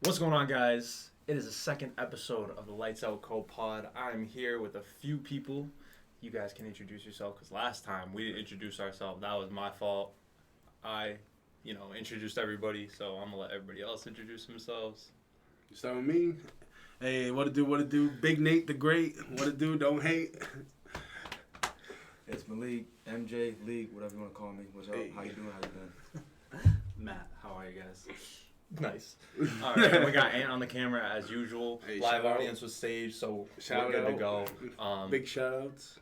What's going on, guys? It is the second episode of the Lightsoutco pod. I'm here with a few people. You guys can introduce yourself because last time we didn't introduce ourselves. That was my fault. I, introduced everybody, so I'm going to let everybody else introduce themselves. You start with me? Hey, what it do? Big Nate the Great. What it do? Don't hate. It's Malik, MJ, League, whatever you want to call me. What's up? Hey. How you doing? How you been? Matt, how are you guys? Nice. All right, we got Ant on the camera as usual. Hey, Live shout out. audience was staged, so Shout we're good out. to go. Big shout outs.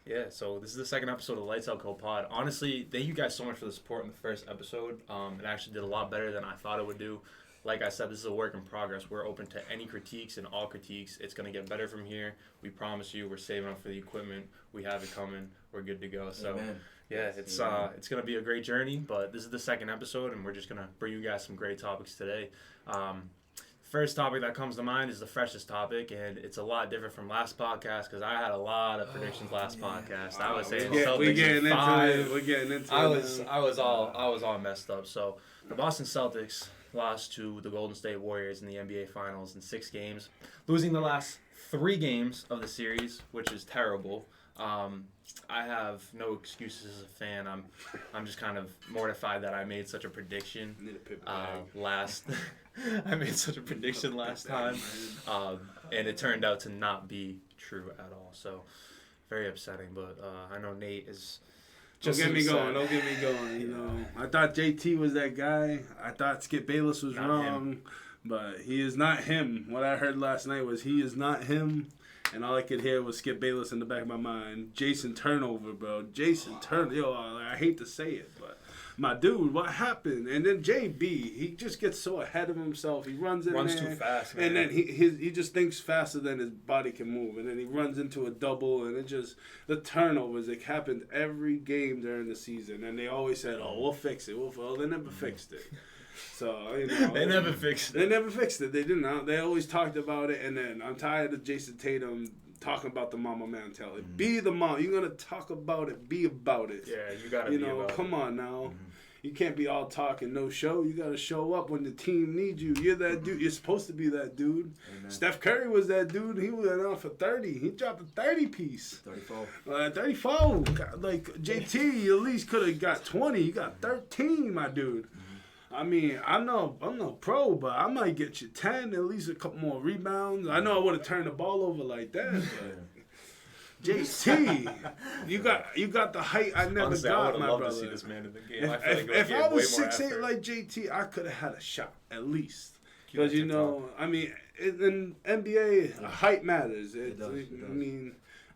Yeah, so this is the second episode of Lightsoutco pod. Honestly, thank you guys so much for the support in the first episode. It actually did a lot better than I thought it would do. Like I said, this is a work in progress. We're open to any critiques and all critiques. It's going to get better from here. We promise you. We're saving up for the equipment. We have it coming. We're good to go. So, Amen. yeah, it's going to be a great journey, but this is the second episode, and we're just going to bring you guys some great topics today. First topic that comes to mind is the freshest topic, and it's a lot different from last podcast because I had a lot of predictions last podcast. I was saying Celtics in 5. We're getting into it. I was all messed up. So the Boston Celtics lost to the Golden State Warriors in the NBA Finals in 6 games, losing the last 3 games of the series, which is terrible. I have no excuses as a fan. I'm just kind of mortified that I made such a prediction last. I made such a prediction last time, and it turned out to not be true at all. So very upsetting. But I know Nate is. Don't get me going. I thought JT was that guy. I thought Skip Bayless was Not wrong, him. but he is not him. What I heard last night was he is not him. And all I could hear was Skip Bayless in the back of my mind. Jayson turnover, bro. Jayson turnover. Yo, I hate to say it, but my dude, what happened? And then JB, he just gets so ahead of himself. He runs in Runs there, too fast, man. and then he just thinks faster than his body can move. And then he runs into a double, and the turnovers, it happened every game during the season. And they always said, oh, we'll fix it. Well, they never fixed it. So, They never fixed it. They never fixed it. They didn't. They always talked about it, and then I'm tired of Jayson Tatum talking about the mama mentality. Be the mom. You're gonna talk about it. Be about it. Yeah, you gotta. Come on now. You can't be all talk and no show. You gotta show up when the team needs you. You're that dude. You're supposed to be that dude. Amen. Steph Curry was that dude. He went out for 30. He dropped a 30 piece. 34. 34. Like JT, you at least could have got 20. You got 13, my dude. I mean, I'm no pro, but I might get you 10, at least a couple more rebounds. I know I would have turned the ball over like that, but JT, you got the height I never Honestly, I got, would have my loved brother. to see this man in the game. If I was 6'8" like JT, I could have had a shot at least. Because I mean, in NBA, height matters. It does.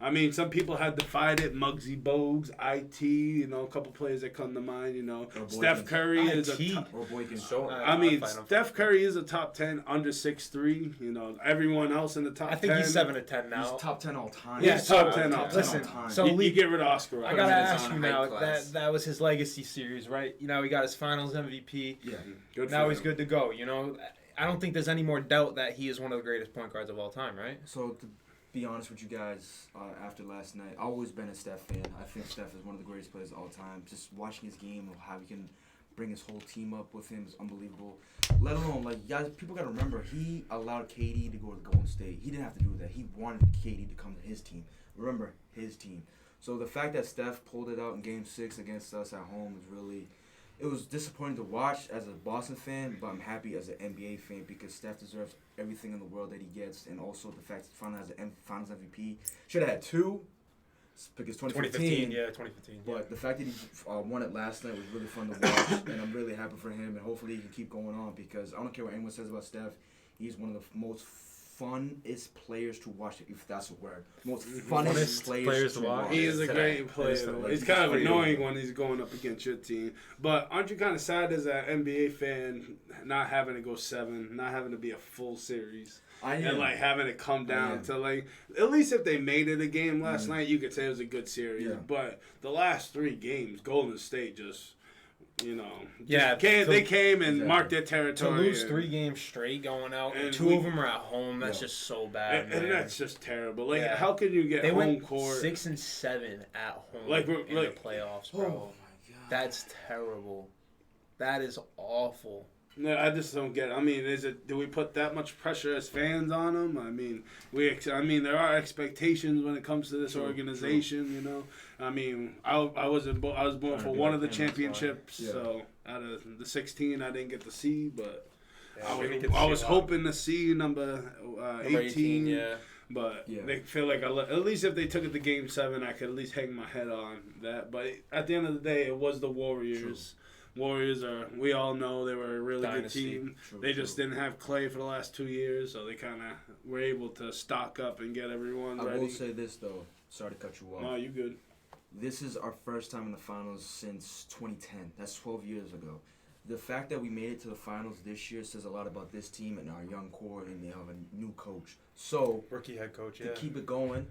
I mean, some people have defied it. Muggsy Bogues, IT, a couple players that come to mind. Steph Curry is a top. Or boy can show. Steph Curry is a top 10 under 6'3". Everyone else in the top 10. I think he's 7 to 10 now. He's top 10 all time. Yeah, top 10 all time. Listen, so you get rid of Oscar. I gotta ask on you a now. height class. That was his legacy series, right? He got his Finals MVP. Yeah. Good Now for he's him. good to go. I don't think there's any more doubt that he is one of the greatest point guards of all time, right? So to be honest with you guys, after last night, I've always been a Steph fan. I think Steph is one of the greatest players of all time. Just watching his game and how he can bring his whole team up with him is unbelievable. Let alone, guys, people got to remember, he allowed KD to go to Golden State. He didn't have to do that. He wanted KD to come to his team. Remember, his team. So the fact that Steph pulled it out in Game 6 against us at home is really... It was disappointing to watch as a Boston fan, but I'm happy as an NBA fan because Steph deserves everything in the world that he gets, and also the fact that he finally has an Finals MVP. Should have had 2 because 2015. 2015. But the fact that he won it last night was really fun to watch, and I'm really happy for him, and hopefully he can keep going on because I don't care what anyone says about Steph. He's one of the most funnest players to watch, if that's a word. Most funnest players to watch. He is a great player. It's kind of annoying when he's going up against your team. But aren't you kind of sad as an NBA fan not having to go 7, not having to be a full series? And having it come down to at least if they made it a game last night, you could say it was a good series. Yeah. But the last 3 games, Golden State just they came and marked their territory. To lose 3 games straight going out, and 2 of them are at home, that's just so bad, and that's just terrible. How can you get home court? 6 and 7 at home in the playoffs, bro. Oh my God. That's terrible. That is awful. No, I just don't get it. I mean, do we put that much pressure as fans on them? I mean, there are expectations when it comes to this organization. True. You know, I mean, I was born for one of the championships. Yeah. So out of the 16, I didn't get to see, but I was hoping to see number 18. Yeah. But they feel like at least if they took it to Game 7, I could at least hang my head on that. But at the end of the day, it was the Warriors. True. Warriors we all know they were a really Dynasty. Good team. They just didn't have Clay for the last 2 years, so they kind of were able to stock up and get everyone ready. I will say this, though. Sorry to cut you off. No, you good. This is our first time in the finals since 2010. That's 12 years ago. The fact that we made it to the finals this year says a lot about this team and our young core, and they have a new coach. So, rookie head coach, to keep it going,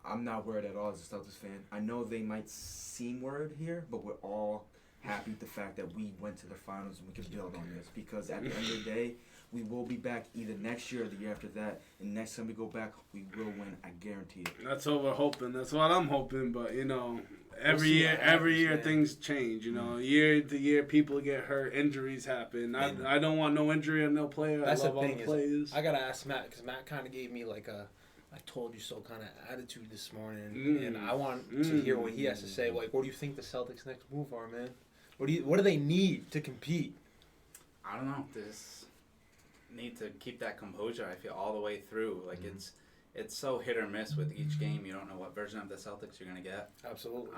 I'm not worried at all as a Celtics fan. I know they might seem worried here, but we're all happy with the fact that we went to the finals and we can build on this, because at the end of the day, we will be back either next year or the year after that, and next time we go back, we will win. I guarantee it. That's what we're hoping. That's what I'm hoping. But you know, every year things change. You know, year to year, people get hurt, injuries happen. I don't want no injury on no player. That's I love the thing all the players. I gotta ask Matt, because Matt kind of gave me like a "I told you so" kind of attitude this morning, and I want to hear what he has to say. Like, what do you think the Celtics' next move are, man? What do they need to compete? I don't know. They just need to keep that composure, I feel, all the way through. Like, it's so hit or miss with each game. You don't know what version of the Celtics you're going to get. Absolutely.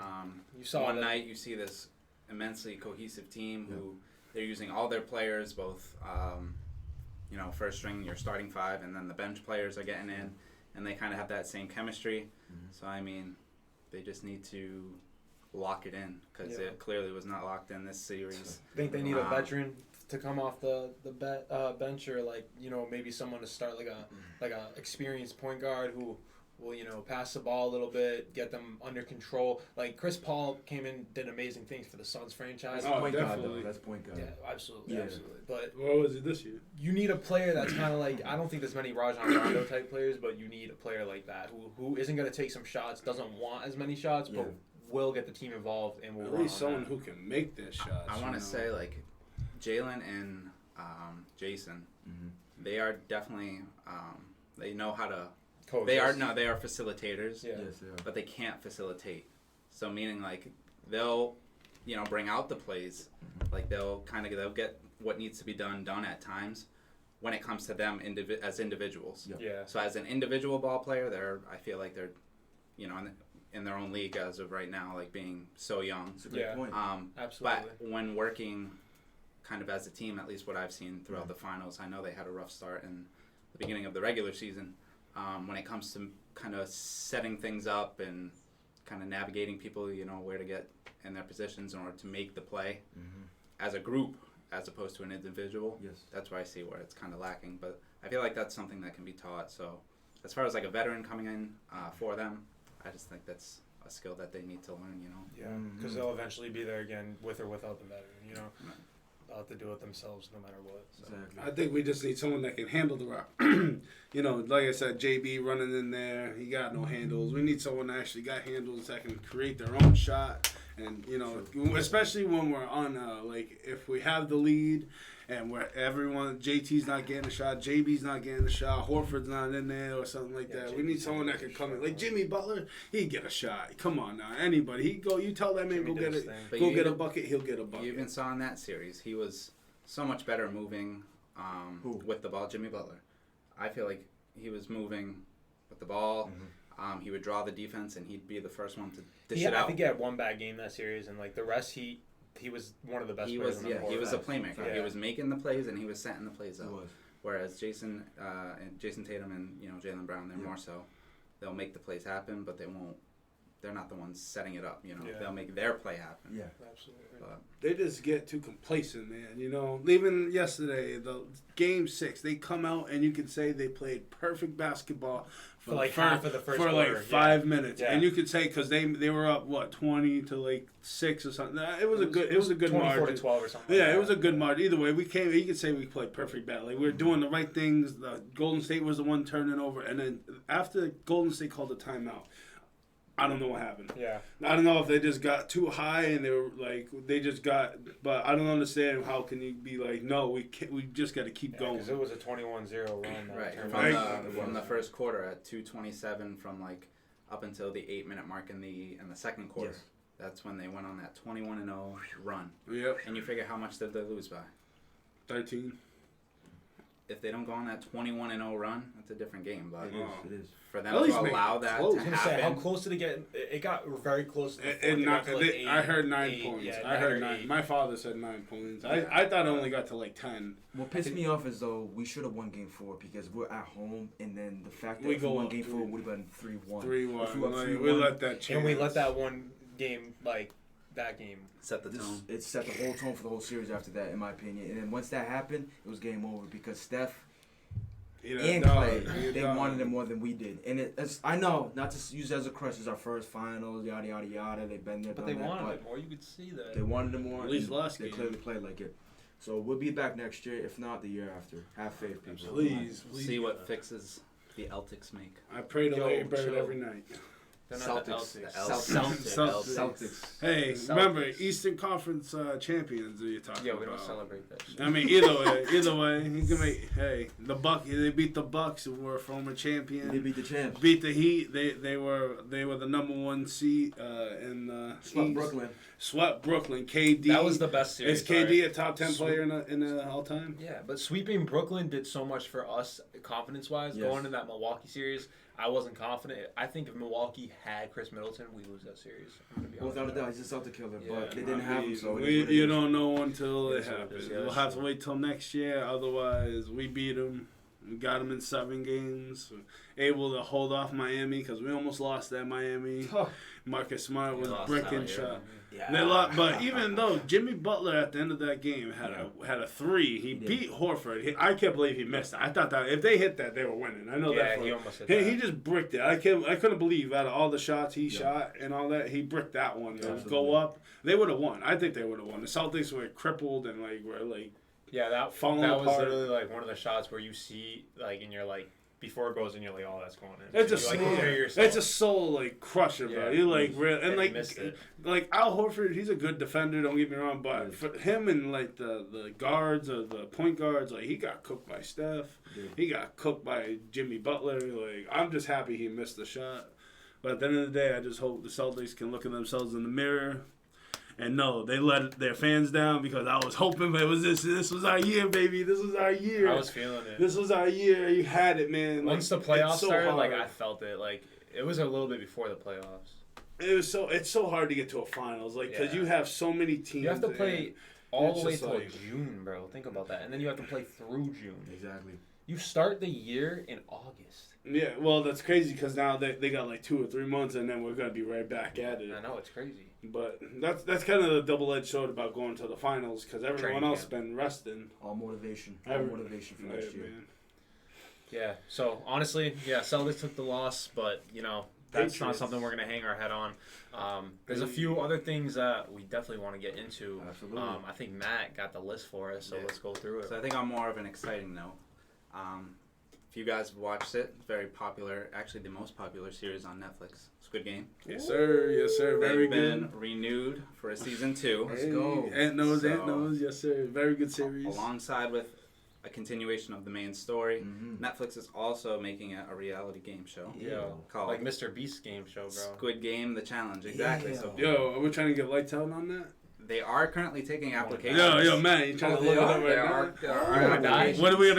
You saw one night, you see this immensely cohesive team who they're using all their players, both, first string, your starting five, and then the bench players are getting in, and they kind of have that same chemistry. So, I mean, they just need to lock it in, because it clearly was not locked in this series. I think they need a veteran to come off the bench, or maybe someone to start like a experienced point guard who will pass the ball a little bit, get them under control. Like Chris Paul came in, did amazing things for the Suns franchise. Point guard. That's point guard. Yeah, absolutely. But what was it this year? You need a player that's kind of like, I don't think there's many Rajon Rondo type players, but you need a player like that who isn't going to take some shots, doesn't want as many shots, but will get the team involved and will at least someone who can make their shots. I want to say, like, Jalen and Jayson, they are definitely they know how to. They are facilitators. Yeah. Yes, they are. But they can't facilitate. So meaning, like, they'll bring out the plays, like they'll get what needs to be done at times when it comes to them as individuals. Yeah. So as an individual ball player, I feel like they're in their own league as of right now, like being so young. That's a great point. Absolutely. But when working kind of as a team, at least what I've seen throughout the finals, I know they had a rough start in the beginning of the regular season. When it comes to kind of setting things up and kind of navigating people, where to get in their positions in order to make the play as a group, as opposed to an individual. Yes. That's where I see where it's kind of lacking. But I feel like that's something that can be taught. So as far as like a veteran coming in for them, I just think that's a skill that they need to learn, Yeah, because they'll eventually be there again with or without the veteran, They'll have to do it themselves no matter what. So. Exactly. I think we just need someone that can handle the rock. Like I said, JB running in there, he got no handles. We need someone that actually got handles that can create their own shot. And, especially when we're on, if we have the lead and where JT's not getting a shot, JB's not getting a shot, Horford's not in there or something like that. JB's we need someone that can come in. Like Jimmy Butler, he'd get a shot. Come on now. Anybody. You tell that man, Jimmy get a bucket, he'll get a bucket. You even saw in that series, he was so much better moving with the ball, Jimmy Butler. I feel like he was moving with the ball. He would draw the defense, and he'd be the first one to dish it out. I think he had one bad game that series, and like the rest, he was one of the best players on the court. He was a playmaker. Yeah. He was making the plays, and he was setting the plays up. He was. Whereas Jayson Tatum and Jaylen Brown, they're more so. They'll make the plays happen, but they won't. They're not the ones setting it up. They'll make their play happen. Yeah, absolutely. But they just get too complacent, man. Even yesterday, the Game 6, they come out and you can say they played perfect basketball for like half of the first for quarter, like 5 minutes, and you could say because they were up 20 to 6 or something. It was a good margin. 24-12 or something. Yeah, it was a good margin. Either way, you could say we played perfect ball. Like we were doing the right things. The Golden State was the one turning over, and then after Golden State called the timeout, I don't know what happened. Yeah. I don't know if they just got too high and they were like but I don't understand how can you be like, no, we just got to keep going. Because it was a 21-0 run. Right. From the first quarter at 2:27 from like up until the 8-minute mark in the second quarter. Yes. That's when they went on that 21-0 run. Yep. And you figure how much did they lose by? 13. If they don't go on that 21-0 run, that's a different game. But It is. for them to allow that to happen, how close did it get? It got very close. I heard 9 points. Yeah, I heard 9. My father said 9 points. I thought it only got to like 10. What pissed me off is though we should have won Game 4 because we're at home, and then the fact that We if we go won up Game 4 3-1. would have been 3-1. 3-1. We let that chance. And we let that one game, like, that game. set the tone. It set the whole tone for the whole series after that, in my opinion. And then once that happened, it was game over because Steph and Clay, they wanted it more than we did. And it's, I know, not to use it as a crutch, it's our first finals, yada, yada, yada. They've been there, But they wanted it more. You could see that. They wanted it more. At least last They game. clearly played like it. So we'll be back next year, if not the year after. Have faith, people. Please. See what fixes the Celtics make. I pray to Larry Bird chill. every night. They're not the Celtics. Celtics. Celtics. Hey, Celtics. remember, Eastern Conference champions that you're talking Yeah, about. we don't celebrate that shit. I mean, either way, he can make. Hey, they beat the Bucks, who were a former champion. They beat the champs. Beat the Heat. They were the number 1 seed in the Swept East. Brooklyn. Swept Brooklyn. KD. That was the best series. Is KD right? a top 10 player in the all time? Yeah, but sweeping Brooklyn did so much for us confidence-wise. Yes. Going into that Milwaukee series, I wasn't confident. I think if Milwaukee had Chris Middleton, we lose that series. I'm gonna be honest. Without a doubt, he's a Celtic killer, Yeah. but they didn't have him, so You don't know until It it is what it happens. is, yeah, We'll that's have to true. wait till next year. Otherwise, we beat them. We got them in 7 games. Able to hold off Miami because we almost lost that Miami. Marcus Smart was bricking shot. Yeah. They lost, but even though Jimmy Butler at the end of that game had a 3, he beat Horford. I can't believe he missed it. I thought that if they hit that, they were winning. I know that. he almost hit He that. just bricked it. I couldn't believe out of all the shots he shot and all that, he bricked that one. To go up, they would have won. I think they would have won. The Celtics were crippled and were Yeah, that falling was apart. literally like one of the shots where you see and you're like before it goes in, you're like, oh, that's going in. It's So a you, soul. hear yourself. It's a soul crusher, bro. You're real and he missed it. Al Horford. He's a good defender. Don't get me wrong, but for him and the guards or the point guards, he got cooked by Steph. He got cooked by Jimmy Butler. I'm just happy he missed the shot. But at the end of the day, I just hope the Celtics can look at themselves in the mirror. And no, they let their fans down because I was hoping, but it was this was our year, baby. This was our year. I was feeling it. This was our year. You had it, man. Once the playoffs started, hard. I felt it. It was a little bit before the playoffs. It's so hard to get to a finals, because you have so many teams. You have to play all the way just till June, bro. Think about that, and then you have to play through June. Exactly. You start the year in August. Yeah, well, that's crazy because now they got 2 or 3 months, and then we're gonna be right back at it. I know, it's crazy. But that's kind of the double-edged sword about going to the finals because everyone Training else camp. been resting. All motivation. All motivation for next year. Man. Yeah. So honestly, Celtics took the loss, but that's not Patriots. something we're gonna hang our head on. There's a few other things that we definitely want to get into. Absolutely. I think Matt got the list for us, so let's go through it. So I think on more of an exciting note, if you guys have watched it, it's very popular. Actually, the most popular series on Netflix, Squid Game. Yes, sir. Yes, sir. Very They've good. been renewed for a season 2. Let's go. Aunt knows. So- Yes, sir. Very good series. Alongside with a continuation of the main story, Mhm. Netflix is also making it a reality game show Yeah. called Like Mr. Beast game show, bro. Squid Game: The Challenge. Exactly. Yeah. So Yo, are we trying to get Lightsout on that? they are currently taking applications. Yo, man, you trying to they look it are? up There right are, now? there You're are gonna die? applications. When are we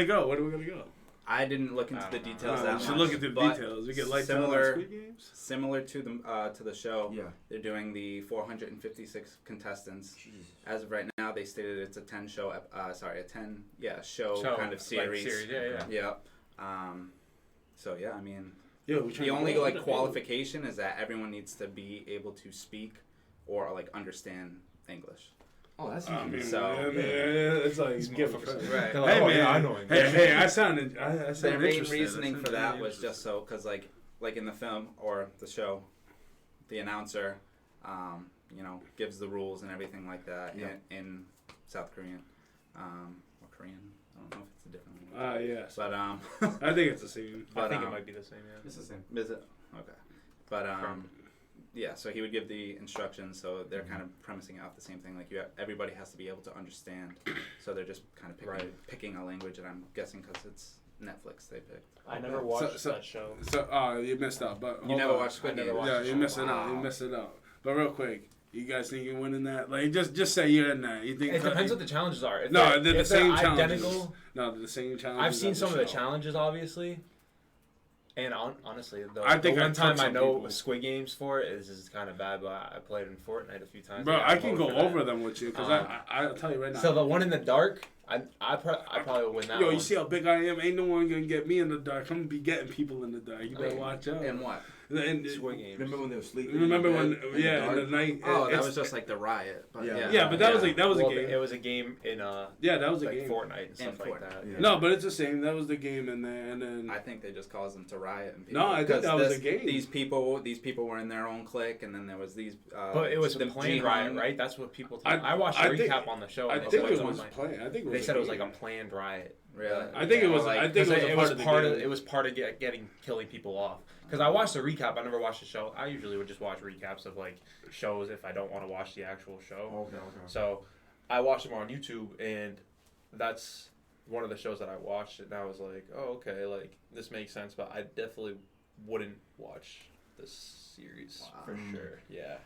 gonna go? I didn't look into the details We that should much. look into the but details. We get Lightsout on similar- Squid Games. Similar to the show, Yeah. they're doing the 456 contestants. Jesus. As of right now, they stated it's a 10 show. Show So, kind of series. Yeah. Yep. So yeah, I mean, Yo, we trying the to only go? qualification is that everyone needs to be able to speak or understand English. Oh, that's I mean, easy. So- it's like He's gift more for present. Right. They're like, Hey, oh, man. yeah, I know him. Hey, I sounded Their main interested. reasoning I for sounded that really was interested. just so because like in the film or the show, the announcer, gives the rules and everything like that in South Korean, or Korean. I don't know if it's a different language. Yes. But I think it's the same. I but, think it might be the same, yeah. It's the same. Is it? Okay. But so he would give the instructions. So they're kind of premising out the same thing. Like everybody has to be able to understand. So they're just kind of picking a language, and I'm guessing because it's Netflix they picked. I never watched that show. So you missed out. But you never watched Squid Game. Yeah, you're missing out. You're missing out. But real quick, you guys think you're winning that? Like, just say you're in that. You think it depends what the challenges are. If they're the same challenges. Identical, no, they're the same challenges. I've seen some of the challenges, obviously. And honestly, I think the one time I know people. it was Squid Games for it is kind of bad, but I played in Fortnite a few times. Bro, I can go over them with you because I'll tell you right now. So the one in the dark, I probably will win that. Yo, you see how big I am? Ain't no one gonna get me in the dark. I'm gonna be getting people in the dark. You better watch out. And what? Squid Games. Remember when they were sleeping? Remember when? In the night. Oh, that was just like the riot. But but that was a game. It was a game in that was a game. Fortnite and stuff like that. Yeah. No, but it's the same. That was the game in there, and then I think they just caused them to riot. And no, I think that was a game. These people were in their own clique, and then there was these. But it was a planned riot, right? That's what people. I watched a recap on the show. I think it was planned. I think they said it was like a planned riot. Really? I think it was. I think it was part of killing people off. Because I watched the recap, I never watched the show. I usually would just watch recaps of like shows if I don't want to watch the actual show. Okay. So I watched them on YouTube, and that's one of the shows that I watched, and I was like, oh, okay, like this makes sense, but I definitely wouldn't watch this series for sure. Yeah.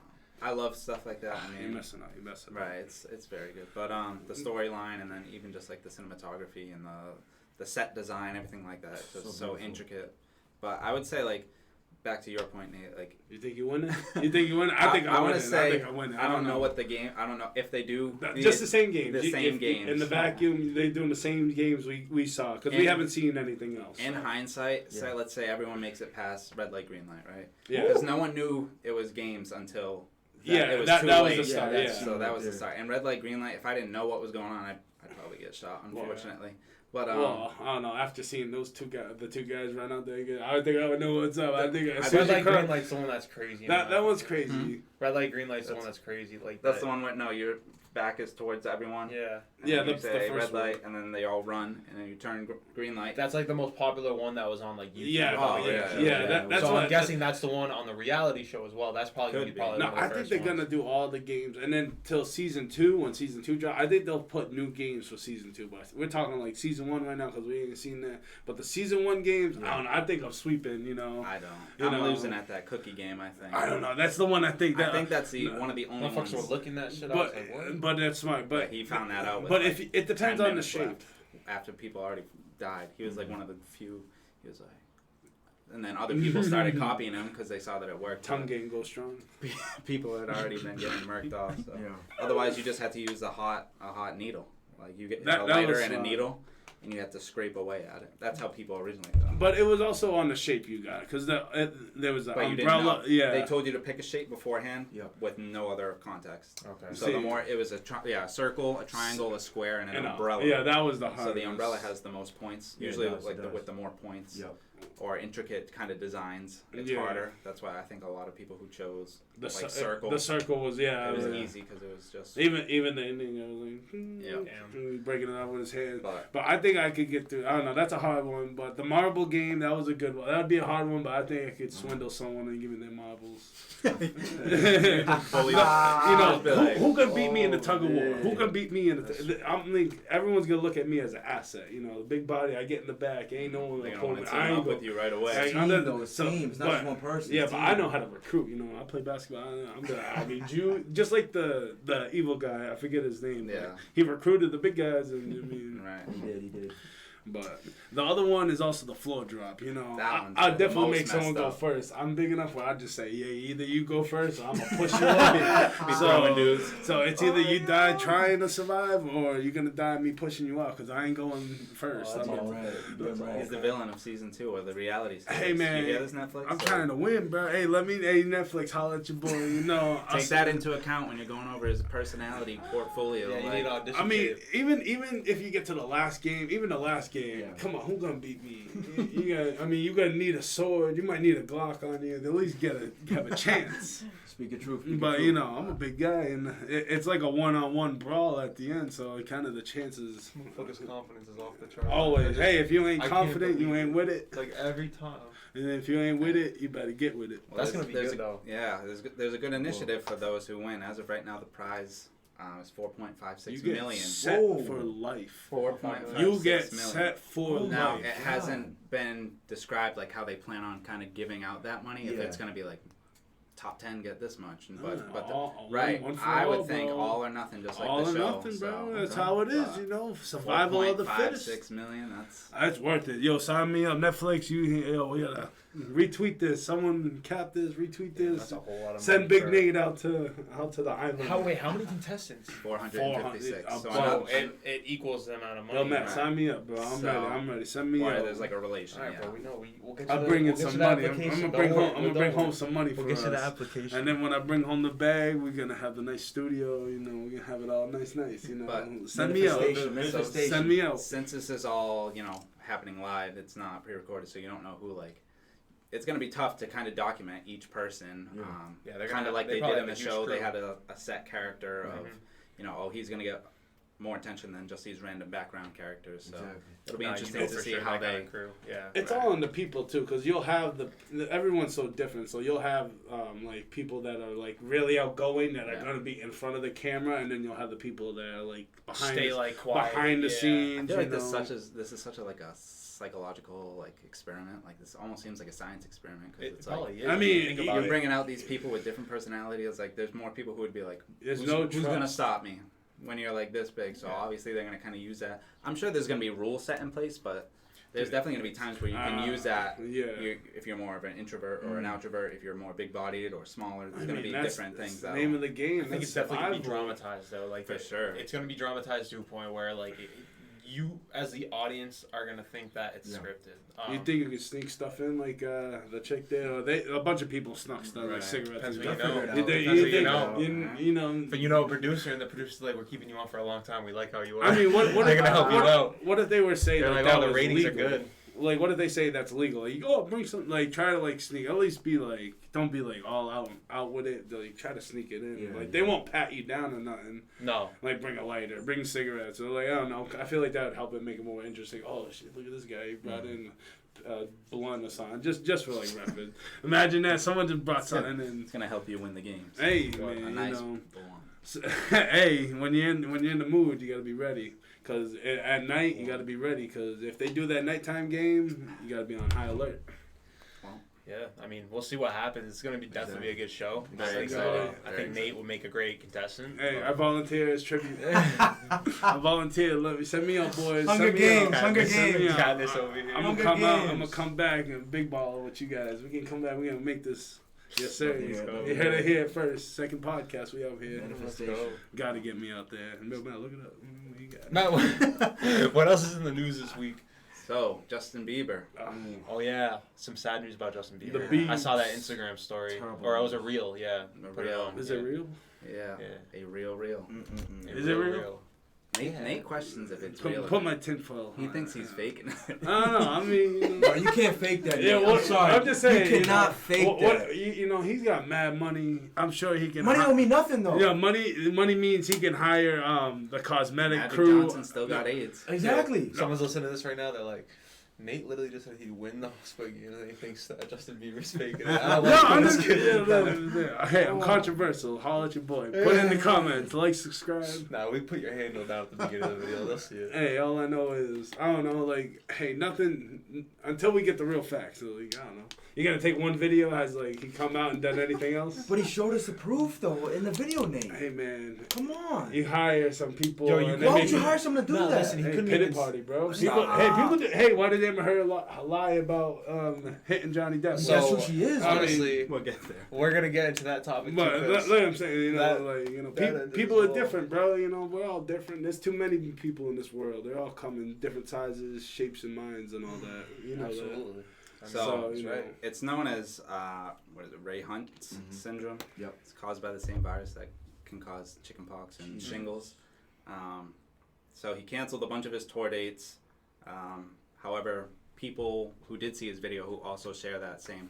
I love stuff like that. I mean, you're messing up. Right, it's very good. But the storyline, and then even just like the cinematography and the set design, everything like that, just so intricate. But I would say, like, back to your point, Nate, like... You think you win it? I think I want to say, I win it. I don't know what the game... I don't know if they do... Just the same games. The same games. In the vacuum, they're doing the same games we saw. Because we haven't seen anything else. In hindsight, say, let's say everyone makes it past red light, green light, right? Yeah. Because no one knew it was games until... That was the start. So that was the start. And red light, green light, if I didn't know what was going on, I'd probably get shot, unfortunately. But well, I don't know. After seeing those two guys run out there, I think I would know what's up. I think red light, green light's the one that's crazy. That one's crazy. Mm-hmm. Red light, green light's the one that's crazy. Like that's the one where your back is towards everyone. Yeah. That's the first red light, and then they all run, and then you turn green light. That's like the most popular one that was on like YouTube. Yeah. That's so I'm guessing that's the one on the reality show as well. That's probably gonna be No, I think they're gonna do all the games, and then till season 2, when season 2 drops, I think they'll put new games for season 2. But we're talking like season 1 right now because we ain't seen that. But the season 1 games, I don't know. I think I'm sweeping. I don't. I'm losing at that cookie game. I think. I don't know. That's the one I think. I think that's one of the only ones. Motherfuckers were looking that shit up. But that's smart. But he found that out. But if it depends on the shape. After people already died, he was like one of the few. He was like, and then other people started copying him because they saw that it worked. Tongue game goes strong. People had already been getting murked off. So. Otherwise, you just had to use a hot needle. Like you get a lighter and a needle, and you have to scrape away at it. That's how people originally done it. But it was also on the shape you got, because there was an umbrella. Yeah, they told you to pick a shape beforehand with no other context. Okay. So the more it was a circle, a triangle, a square, and an umbrella. Yeah, that was the hardest. So the umbrella has the most points. Usually, with the more points. Yep. Or intricate kind of designs, it's harder. That's why I think a lot of people who chose circle. The circle was it was easy because it was just even the ending. I was like, breaking it out with his hand. But I think I could get through. I don't know. That's a hard one. But the marble game, that was a good one. That'd be a hard one. But I think I could swindle someone and give me their marbles. Who can beat me in the tug of war? Who can beat me in the? I'm like everyone's gonna look at me as an asset. The big body. I get in the back. Ain't no one gonna team up with you right away. It's not just one person. Yeah, but I know how to recruit. I play basketball. I'm gonna you just like the evil guy. I forget his name. Yeah, he recruited the big guys, and right. He did. But the other one is also the floor drop. I'll definitely make someone go first. I'm big enough where I just say, either you go first or I'm gonna push you up. So it's either you die trying to survive or you're gonna die me pushing you out because I ain't going first. He's the villain of season 2 or the reality series. Hey man, you hear this Netflix? I'm trying to win, bro. Hey, Netflix, holler at your boy. Take that into account when you're going over his personality portfolio. Yeah, you need audition. I mean, even if you get to the last game, game. Yeah. Come on, who's gonna beat me? You're gonna need a sword. You might need a Glock on you. At least have a chance. Speak of truth. But I'm a big guy, and it's like a one-on-one brawl at the end. So kind of the chances. Motherfucker's confidence is off the chart. Always. Hey, if you ain't confident, you ain't with it. Like every time. And if you ain't with it, you better get with it. Well, That's gonna be good though. Yeah, there's a good initiative for those who win. As of right now, the prize is $4.56 million. Set for life. 4.56 You get million. set for Now life. it hasn't been described like how they plan on kind of giving out that money. If it's gonna be like top 10 get this much, right? I would think all or nothing, just like all the show. All or nothing, bro. That's how it is, survival of the fittest. $4.56 million. That's worth it. Yo, sign me up, Netflix. We gotta retweet this. Someone cap this. Retweet this. That's a whole lot of Send money Big for- Nate out to the island. How many contestants? 456. So it equals the amount of money. Yo, Matt, right? sign me up, bro. I'm ready. Send me up. There's like a relation. All right, Yeah. bro. We know. We'll get you I'll bring in some money. I'm application. gonna bring home some money for We'll get you the us. application. And then when I bring home the bag, we're gonna have the nice studio. We're gonna have it all nice. But Send me out. Manifestation. Send me out. Since this is all happening live, it's not pre-recorded, so you don't know who it's going to be tough to kind of document each person. Yeah, they're kind of like they they probably did in have the a huge show. crew. They had a set character of, he's going to get more attention than just these random background characters. So it'll be interesting to see how they. Crew. Yeah. It's all on the people too, because you'll have everyone's so different. So you'll have like people that are like really outgoing that are gonna be in front of the camera, and then you'll have the people that are like behind the scenes. I feel like this is such a psychological experiment. Like this almost seems like a science experiment because it's probably like. I mean, think You're about bringing out these people with different personalities. Like there's more people who would be like, There's who's gonna stop me when you're like this big? So obviously they're gonna kind of use that. I'm sure there's gonna be rules set in place, but there's definitely gonna be times where you can use that. If you're more of an introvert or an outrovert, if you're more big-bodied or smaller, there's gonna be different things. That's the name of the game. I think it's definitely gonna be dramatized though. For sure, it's gonna be dramatized to a point where you as the audience are gonna think that it's scripted. You think you could sneak stuff in like the chick there? Or a bunch of people snuck stuff like cigarettes. But producer and the producer's like, we're keeping you on for a long time. We like how you are. I mean, what they're gonna help you out? What if they were saying they're like, like, that the ratings legal? are good. Like, what if they say that's legal? Like, bring some. Like, try to sneak. At least be like, don't be like all out with it. Like, try to sneak it in. They won't pat you down or nothing. No. Like, bring a lighter, bring cigarettes. Or I don't know. I feel like that would help it make it more interesting. Oh shit! Look at this guy. He brought in blunt or something. Just for rapid. Imagine that someone just brought something in. It's gonna help you win the games. Hey man, a nice blunt. Hey, when you're in the mood, you gotta be ready. Cause at night you gotta be ready. Cause if they do that nighttime game, you gotta be on high alert. Yeah, I mean, we'll see what happens. It's gonna be definitely be a good show. Very I think Nate will make a great contestant. Hey, I volunteer as tribute. I volunteer. Send me out, boys. Hunger Games. Katniss over here. I'm gonna come out. I'm gonna come back and big ball with you guys. We can come back. We're gonna make this. Yes, sir. You heard it here first. Second podcast. We out here. Gotta get me out there. Matt, look it up. What you got? Matt, what else is in the news this week? So, Justin Bieber. Oh, yeah. Some sad news about Justin Bieber. The Biebs. I saw that Instagram story. Terrible. Or it was a reel, yeah. A reel. Is it real? Yeah. A real. Is it real? Nate questions if it's real. Put my tinfoil. He thinks he's faking it. I don't know. I mean, no, you can't fake that. Yeah, I'm sorry. I'm just saying. You cannot fake that. He's got mad money. I'm sure he can. Money don't mean nothing though. Yeah, money means he can hire the cosmetic Magic crew. Johnson still got AIDS. Exactly. Yeah. Someone's listening to this right now. They're like, Nate literally just said he'd win the Squid Game, and he thinks that Justin Bieber's faking it. I'm just kidding. Hey, I'm controversial. Holler at your boy. Put in the comments. Like, subscribe. Nah, we put your handle down at the beginning of the video. They'll see it. Hey, all I know is, I don't know, hey, nothing, until we get the real facts. So, I don't know. You gotta take one video, has he come out and done anything else? But he showed us the proof though in the video, Nate. Hey man, come on. You hire some people. Why would you hire someone to do that? Listen, he couldn't pity party, bro. People, why did Amber Heard lie about hitting Johnny Depp? So, that's who she is. Honestly, we'll get there. We're gonna get into that topic. But like I'm saying, people are different, bro. We're all different. There's too many people in this world. They're all come in different sizes, shapes, and minds, and all that. Absolutely. That. So it's known as Ray Hunt syndrome. Yep. It's caused by the same virus that can cause chickenpox and shingles. So he canceled a bunch of his tour dates. However, people who did see his video who also share that same,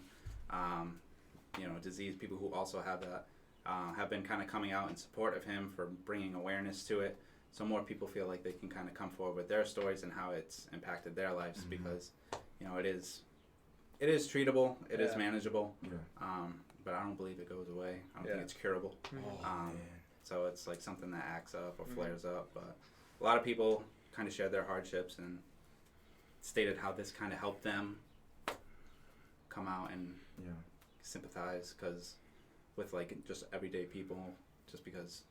disease, people who also have that, have been kind of coming out in support of him for bringing awareness to it. So more people feel like they can kind of come forward with their stories and how it's impacted their lives because, it is treatable, it is manageable, but I don't believe it goes away. I don't think it's curable. So it's like something that acts up or flares up. But a lot of people kind of shared their hardships and stated how this kind of helped them come out and sympathize with like just everyday people, just because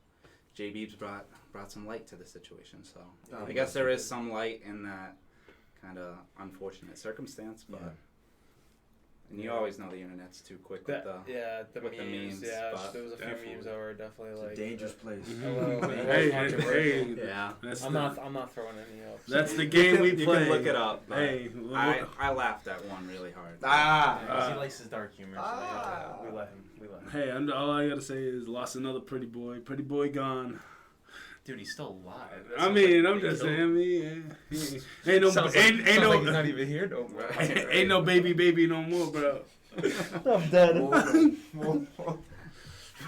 J. Beebs brought some light to the situation. So I guess there is some light in that kind of unfortunate circumstance, but and you always know the internet's too quick with the memes. Yeah, but there was a few memes that were definitely it's like a dangerous place. I'm not throwing any up. That's the game we play. You can look it up. Hey, I laughed at one really hard. He likes his dark humor. So we let him. Hey, all I gotta say is lost another pretty boy gone. Dude, he's still alive. I'm just saying, ain't no like he's not even here no more. Ain't no baby no more, bro. I'm dead.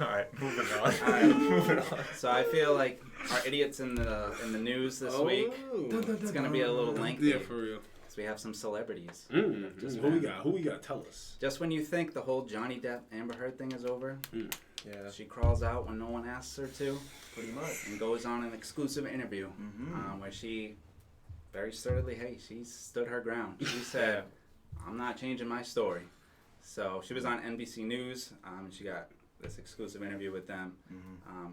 Alright, moving on. So I feel like our idiots in the news this week, it's gonna be a little lengthy. Yeah, for real. Because we have some celebrities. Who we got? Tell us. Just when you think the whole Johnny Depp Amber Heard thing is over, she crawls out when no one asks her to. Pretty much. And goes on an exclusive interview where she very sturdily, she stood her ground. She said, I'm not changing my story. So she was on NBC News. And she got this exclusive interview with them,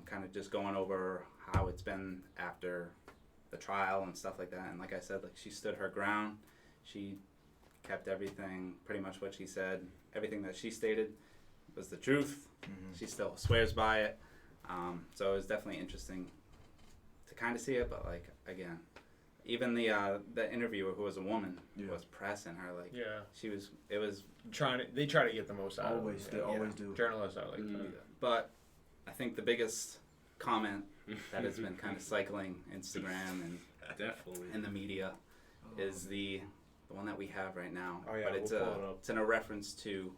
kind of just going over how it's been after the trial and stuff like that. And like I said, like she stood her ground. She kept everything, pretty much what she said. Everything that she stated was the truth. She still swears by it. So it was definitely interesting to kind of see it, but like again, even the interviewer who was a woman was pressing her like it was they try to get the most out of it. They always do. Journalists are like to do that. But I think the biggest comment that has been kind of cycling Instagram and definitely in the media is the one that we have right now. Oh, yeah, but it's it's in a reference to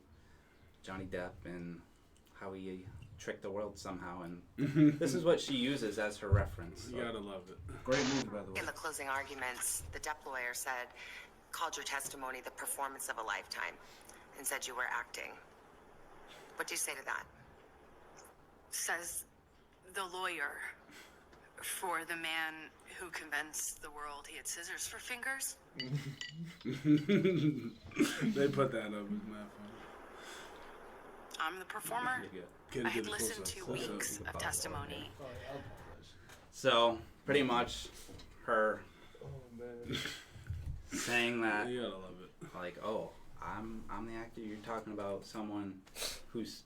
Johnny Depp and how he tricked the world somehow, and this is what she uses as her reference. You gotta love it. Great movie, by the way. In the closing arguments, the Depp lawyer called your testimony the performance of a lifetime, and said you were acting. What do you say to that? Says the lawyer for the man who convinced the world he had scissors for fingers. They put that up as my phone. I'm the performer. I had listened to weeks of testimony. So pretty much her saying that, you gotta love it. like, oh, I'm the actor. You're talking about someone who's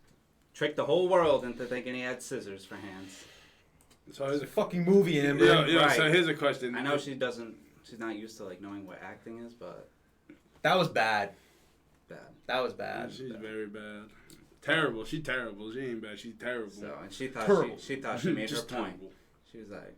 tricked the whole world into thinking he had scissors for hands. So here's a fucking movie, Amber. Yeah. Right. So here's a question. I know she's not used to like knowing what acting is, but That was bad. bad. That was bad. She's very bad. Terrible. She's terrible. She ain't bad. She's terrible. So and she thought Terrible. she thought she made her Just point. terrible. She was like,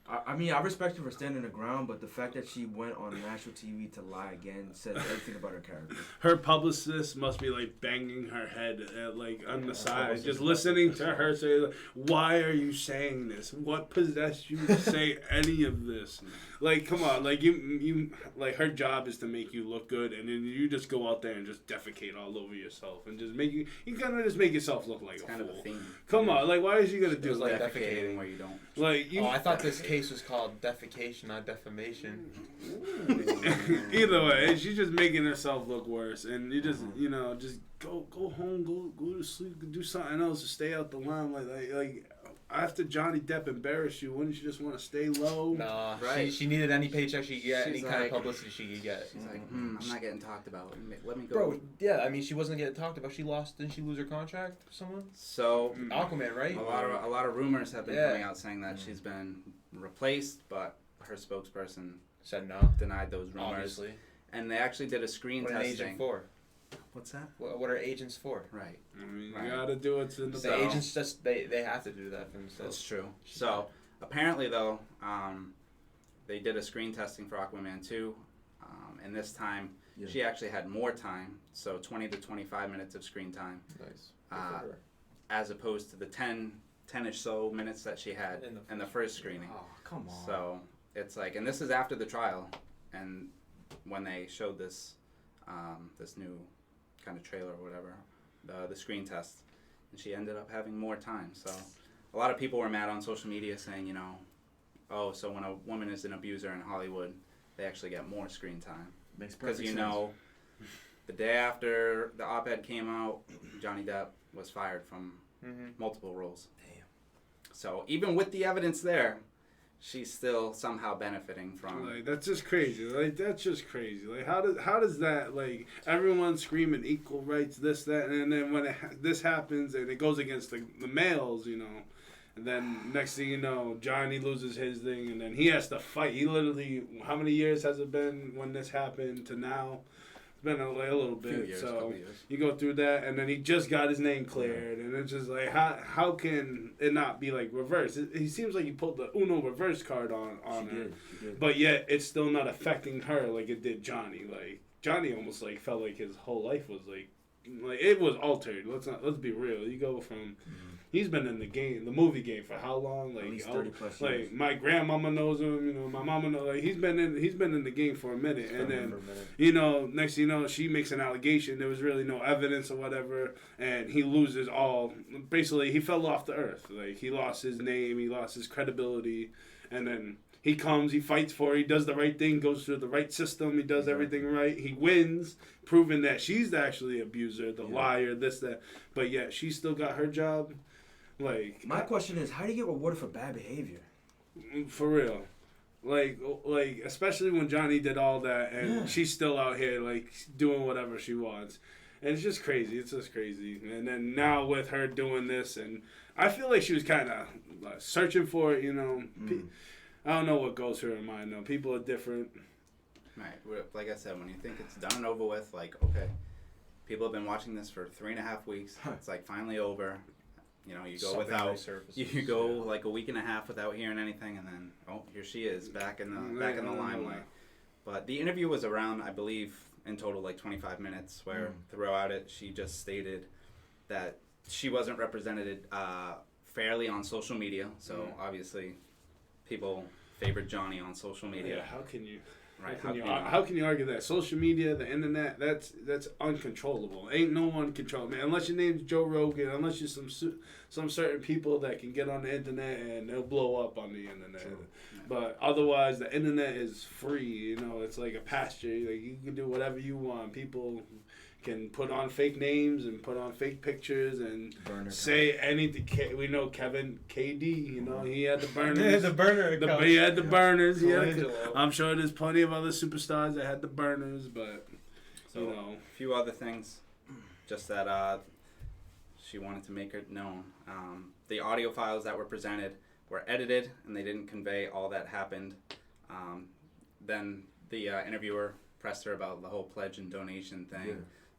I mean, I respect her for standing her ground, but the fact that she went on national TV to lie again says everything about her character. Her publicist must be like banging her head like on the side, just listening to her say, like, "Why are you saying this? What possessed you to say any of this? Like, come on, like you like her job is to make you look good, and then you just go out there and just defecate all over yourself and just make you kind of just make yourself look like it's a kind fool. of a theme. Come on, like why is she gonna do was like that? Defecating where you don't. Like you. Oh, I thought this case was called defecation, not defamation. Either way, she's just making herself look worse, and you just just go home, go to sleep, do something else to stay out the limelight. Like after Johnny Depp embarrassed you, wouldn't you just want to stay low? Nah, Right. she needed any paycheck she could get, She's any kind of like- publicity she could get. She's like, I'm not getting talked about. Let me go. Bro, yeah, I mean, she wasn't getting talked about. Didn't she lose her contract for someone? So Aquaman, right? a lot of rumors have been Yeah. coming out saying that she's been replaced, but her spokesperson Said no. denied those rumors. Obviously. And they actually did a screen What an testing. agent for? What's that? What are agents for? Right. I mean, Right. you gotta do what's in the The So- belt. agents just they have to do that for themselves. That's true. So apparently though, they did a screen testing for Aquaman 2, and this time she actually had more time, so 20 to 25 minutes of screen time. Nice. As opposed to the 10-ish so minutes that she had in the first screening. Oh, come on. So it's like, and this is after the trial, and when they showed this this new kind of trailer or whatever, the screen test, and she ended up having more time. So a lot of people were mad on social media saying, oh, so when a woman is an abuser in Hollywood, they actually get more screen time. Makes perfect sense. Because the day after the op-ed came out, Johnny Depp was fired from multiple roles. Damn. So even with the evidence there, she's still somehow benefiting from. Like, that's just crazy. Like, that's just crazy. Like, how does that, like, everyone screaming equal rights, this, that, and then when this happens and it goes against the males, and then next thing you know, Johnny loses his thing, and then he has to fight. He literally, how many years has it been when this happened to now? It's been a little bit. Years, so years. you go through that, and then he just got his name cleared, and it's just like, how can it not be like reverse? He seems like he pulled the Uno reverse card on her. She did. But yet it's still not affecting her like it did Johnny. Like Johnny almost like felt like his whole life was like it was altered. Let's be real. You go from he's been in the movie game for how long? Like at least 30 plus like years. my grandmama knows him. My mama knows. Like he's been in the game for a minute, and then next thing you know, she makes an allegation. There was really no evidence or whatever, and he loses all. Basically, he fell off the earth. Like he lost his name, he lost his credibility, and then. He comes, he fights for it, he does the right thing, goes through the right system, he does everything right, he wins, proving that she's actually the abuser, the liar, this, that, but yet she still got her job. Like my question is, how do you get rewarded for bad behavior? For real. Like especially when Johnny did all that and she's still out here like doing whatever she wants. And it's just crazy. And then now with her doing this, and I feel like she was kind of searching for it, I don't know what goes through her mind, though. People are different. Right. Like I said, when you think it's done and over with, like, okay, people have been watching this for 3.5 weeks. It's like finally over. You go like a week and a half without hearing anything, and then here she is back in the limelight. But the interview was around, I believe, in total like 25 minutes. Where throughout it, she just stated that she wasn't represented fairly on social media. So obviously, people favored Johnny on social media. Yeah, how can you? Right. How can you argue that? Social media, the internet, that's uncontrollable. Ain't no one control, man. Unless your name's Joe Rogan, unless you're some certain people that can get on the internet and they'll blow up on the internet. True. But otherwise, the internet is free. It's like a pasture. Like you can do whatever you want. People can put on fake names and put on fake pictures and say anything. We know Kevin KD. He had the burners. The burner account. He had the burners. I'm sure there's plenty of other superstars that had the burners, but a few other things, just that she wanted to make it known. The audio files that were presented were edited, and they didn't convey all that happened. Then the interviewer pressed her about the whole pledge and donation thing. Yeah.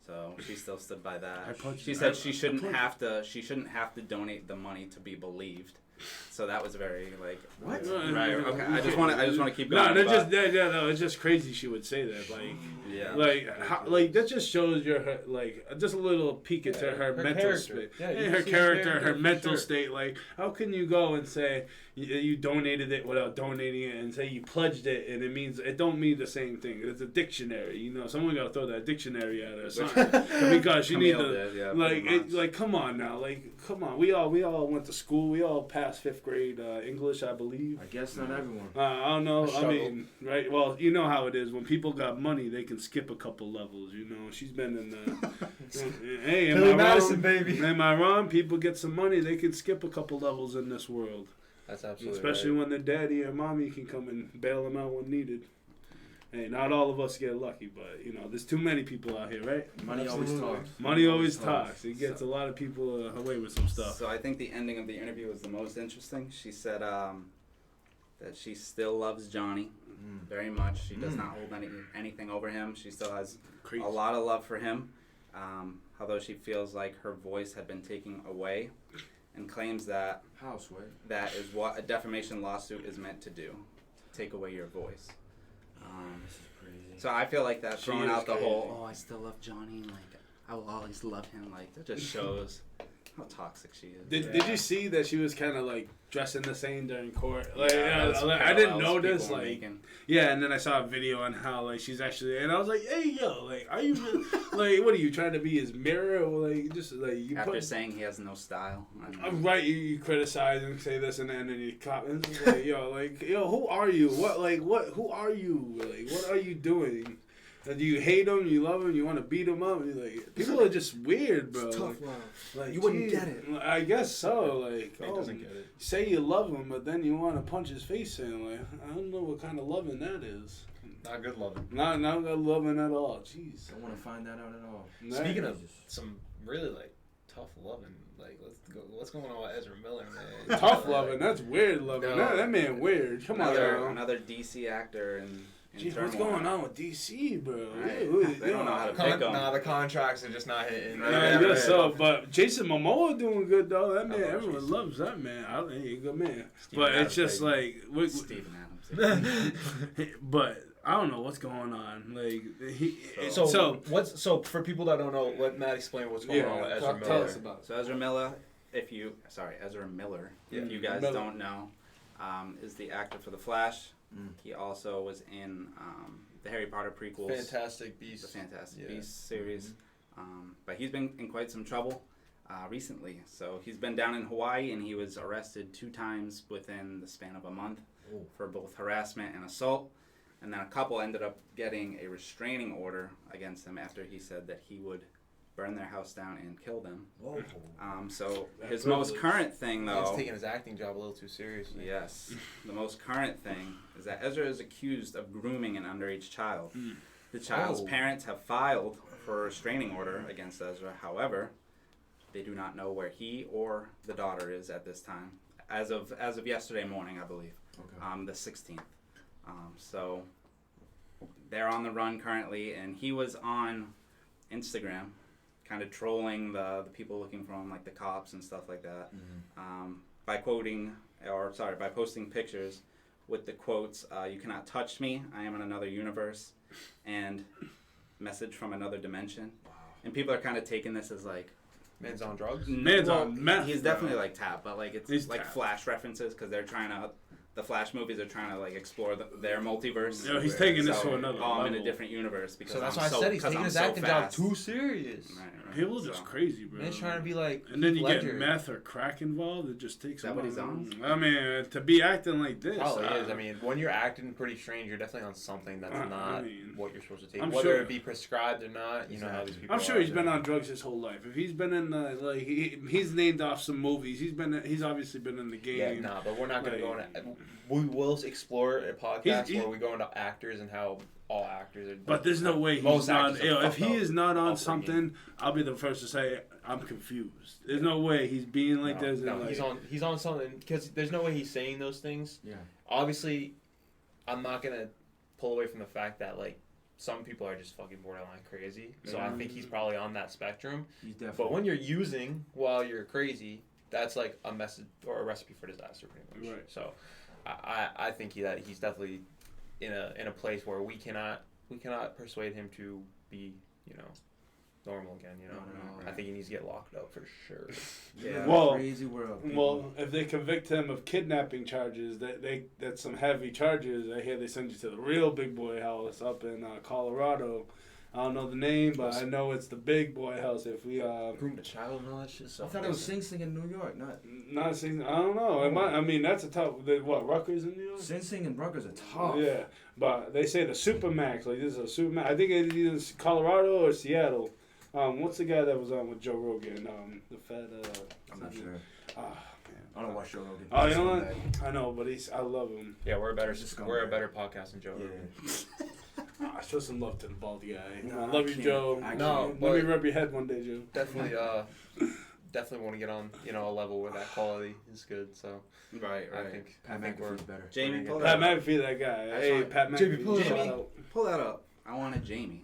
So she still stood by that. She said she shouldn't have to donate the money to be believed. So that was very like what? Right. Okay. I just want to keep going. No, it's just crazy she would say that. That just shows just a little peek into her mental state. Her character, her mental state. Like, how can you go and say you donated it without donating it, and say you pledged it, and it don't mean the same thing. It's a dictionary. Someone got to throw that dictionary at her or something because you need to come on now. Come on. We all went to school. We all passed 5th grade English, I believe. I guess not everyone. I don't know. I mean, right? Well, you know how it is. When people got money, they can skip a couple levels. She's been in the. Hey, am I Madison, wrong? baby. Am I wrong? People get some money, they can skip a couple levels in this world. That's absolutely Especially right. when their daddy or mommy can come and bail them out when needed. Hey, not all of us get lucky, but there's too many people out here, right? Money always talks. Money always talks. It gets a lot of people away with some stuff. So I think the ending of the interview was the most interesting. She said that she still loves Johnny very much. She does not hold anything over him. She still has a lot of love for him, although she feels like her voice had been taken away, and claims that that is what a defamation lawsuit is meant to do, take away your voice. This is crazy. So I feel like that throwing out the whole, I still love Johnny, like, I will always love him, like, that just shows how toxic she is. Did you see that she was kind of like dressing the same during court? Like, I didn't notice, like, and then I saw a video on how like she's actually, and I was like, hey yo, like, are you like, what are you trying to be his mirror, or like just like you after saying he has no style? Right, you criticize and say this and then you cop and it's like, yo, who are you? Who are you? Like, what are you doing? Do you hate him? You love him? You want to beat him up? Like, people are just weird, bro. It's tough love. Like, you wouldn't get it. I guess so. Like, He doesn't get it. Say you love him, but then you want to punch his face in. Like, I don't know what kind of loving that is. Not good loving. Not good loving at all. Jeez. Don't want to find that out at all. Speaking of some really like tough loving, like let's go. What's going on with Ezra Miller, man? Tough loving. That's weird loving. No. That man weird. Come on, another DC actor and. Jeez, what's going on with DC, bro? Right. They don't know how to pick them. Nah, the contracts are just not hitting. I guess so, but Jayson Momoa doing good though. That man, everyone loves that man. He's a good man. But it's just like Steven Adams. but I don't know what's going on. Like so for people that don't know, let Matt explain what's going on with Ezra Miller. Tell us about it. So Ezra Miller, Ezra Miller, if you guys don't know, is the actor for The Flash. He also was in the Harry Potter prequels. Fantastic Beasts. The Fantastic Beasts series. But he's been in quite some trouble recently. So he's been down in Hawaii and he was arrested 2 times within the span of a month for both harassment and assault. And then a couple ended up getting a restraining order against him after he said that he would burn their house down and kill them. Whoa. So his most current thing, though... He's taking his acting job a little too seriously. Yes. The most current thing is that Ezra is accused of grooming an underage child. The child's parents have filed for a restraining order against Ezra. However, they do not know where he or the daughter is at this time. As of yesterday morning, I believe. Okay. The 16th. So they're on the run currently, and he was on Instagram kind of trolling the people looking for him, like the cops and stuff like that, by posting pictures with the quotes, "You cannot touch me, I am in another universe," and "message from another dimension." Wow. And people are kind of taking this as like, man's on drugs? Man's on meth. He's definitely like tapped, but like it's like tapped. Flash references because they're trying to... The Flash movies are trying to like explore their multiverse. Yeah, he's taking this to another level. I'm in a different universe because so that's why I said he's taking his acting job too serious. Right. People are just crazy, bro. Man's trying to be like. And then you get meth or crack involved. It just takes. Is that what he's on? I mean, to be acting like this. Probably is. I mean, when you're acting pretty strange, you're definitely on something that's not what you're supposed to take. Whether it be prescribed or not, you know how these people. I'm sure he's been on drugs his whole life. If he's been in he's named off some movies. He's obviously been in the game. Yeah, nah, but we're not gonna go into. We will explore a podcast where we go into actors and how all actors are. But there's no way he's not. If he is not on something, I'll be the first to say I'm confused. There's no way he's being like this. No, he's on something because there's no way he's saying those things. Yeah. Obviously, I'm not gonna pull away from the fact that like some people are just fucking borderline crazy. So I think he's probably on that spectrum. He's definitely. But when you're using while you're crazy, that's like a message or a recipe for disaster, pretty much. Right. So. I think that he's definitely in a place where we cannot persuade him to be, normal again. I think he needs to get locked up for sure. Yeah. Crazy world. Well, if they convict him of kidnapping charges, that's some heavy charges. I hear they send you to the real big boy house up in Colorado. I don't know the name, but I know it's the big boy house. If we groomed a child and all that shit. So I thought it was Sing Sing in New York, not Sing. I don't know. I mean, that's a tough. Rutgers in New York? Sing Sing and Rutgers are tough. Yeah, but they say the Supermax. Like this is a Supermax. I think it's either Colorado or Seattle. What's the guy that was on with Joe Rogan? The fat. I'm not sure. Man. I don't watch Joe Rogan. Oh, you know what? I know, but I love him. Yeah, we're a better podcast than Joe Rogan. Show some love to the bald guy. I love you, Joe. Let me rub your head one day, Joe. Definitely, definitely want to get on, a level where that quality is good. So, right. I think we're better. Jamie, pull Pat McAfee, that guy. Hey, Pat McAfee. Jamie, pull that up. I wanted Jamie.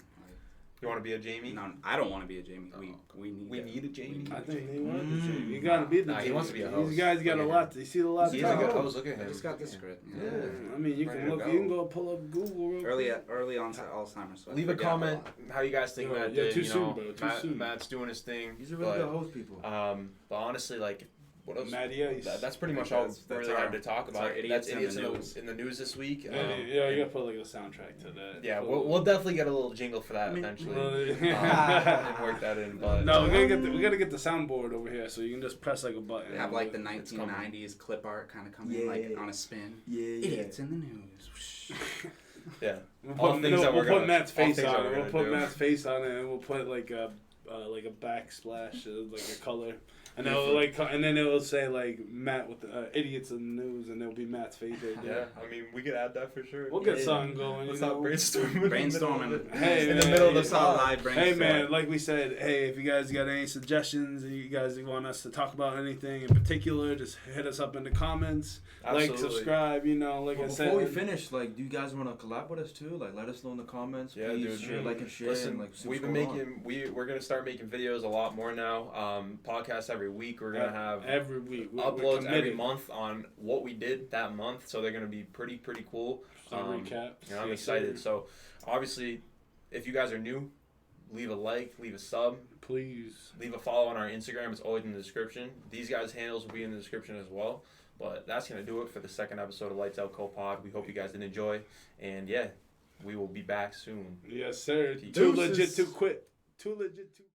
You want to be a Jamie? No, I don't want to be a Jamie. We need a Jamie. I think he wants a Jamie. You gotta be the Jamie. He wants to be a host. These guys got a lot. You see a lot. He's a good host. Look at I him. just got this script. Yeah. I mean, you can look. You can go pull up Google. Early onset Alzheimer's. So Leave a comment how you guys think Matt did. Too soon, bro. Too soon. Matt's doing his thing. He's a really good host, people. But honestly, like, what else? Matty Ice. That's pretty much all really hard to talk about. Idiots in the news this week. Yeah, you gotta put like a soundtrack to that. Yeah, we'll definitely get a little jingle for that eventually. And work that in. But no, we gotta get the soundboard over here so you can just press like a button. Have like the 1990s clip art kind of coming like on a spin. Idiots in the news. Yeah. We'll put Matt's face on it. We'll put Matt's face on it, and we'll put like a backsplash, like a color. And then it'll say like Matt with the idiots in the news, and it'll be Matt's face right there. Yeah, I mean we could add that for sure. We'll get something going. Let's not brainstorming. Hey, in the middle of the live brainstorm. Hey man, like we said, hey, if you guys got any suggestions, and you guys want us to talk about anything in particular, just hit us up in the comments. Absolutely. Like, subscribe. Like I said. Before we finish, like, do you guys want to collab with us too? Like, let us know in the comments. Yeah, please. dude. Share, like and share. Listen, and, like, we've been making. We're gonna start making videos a lot more now. Podcasts every week. We're gonna have every week uploads every month on what we did that month. So they're gonna be pretty cool. Recap. I'm excited. So obviously, if you guys are new, leave a like, leave a sub. Please. Leave a follow on our Instagram. It's always in the description. These guys' handles will be in the description as well. But that's going to do it for the second episode of Lightsoutco Pod. We hope you guys did enjoy. And yeah, we will be back soon. Yes, sir. Peace. Too legit to quit. Too legit to